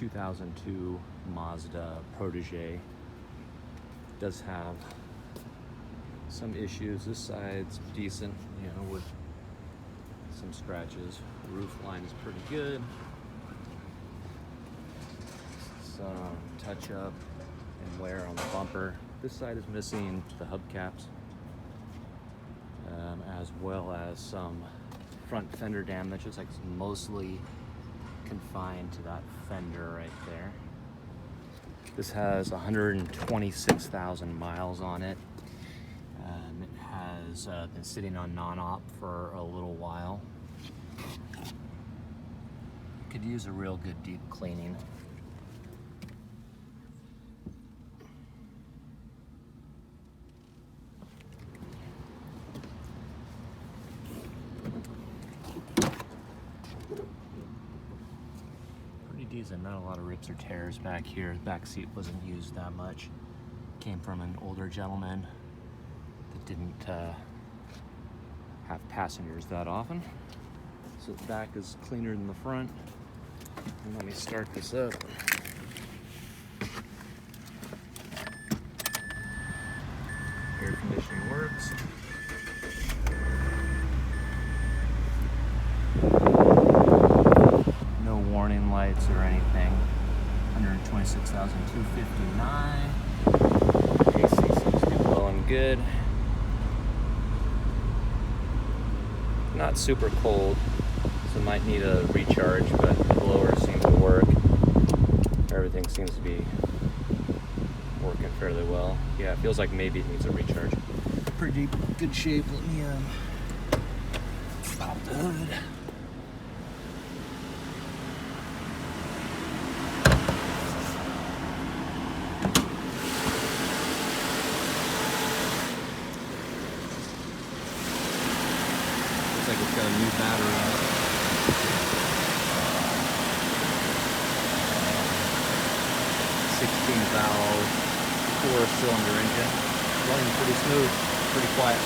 2002 Mazda Protege. Does have some issues. This side's decent, you know, with some scratches. The roof line is pretty good. Some touch up and wear on the bumper. This side is missing the hubcaps, as well as some front fender damage. Looks like it's mostly confined to that fender right there. This has 126,000 miles on it. It has been sitting on non-op for a little while. Could use a real good deep cleaning. Decent, not a lot of rips or tears back here. The back seat wasn't used that much. Came from an older gentleman that didn't have passengers that often. So the back is cleaner than the front. And let me start this up. Air conditioning works. Warning lights or anything. 126,259. AC seems to be blowing good. Not super cold, so might need a recharge, but the blower seems to work. Everything seems to be working fairly well. Yeah, it feels like maybe it needs a recharge. Pretty good shape. Let me pop the hood. Like it's got a new battery in it. 16 valve, 4-cylinder engine. Running pretty smooth, pretty quiet.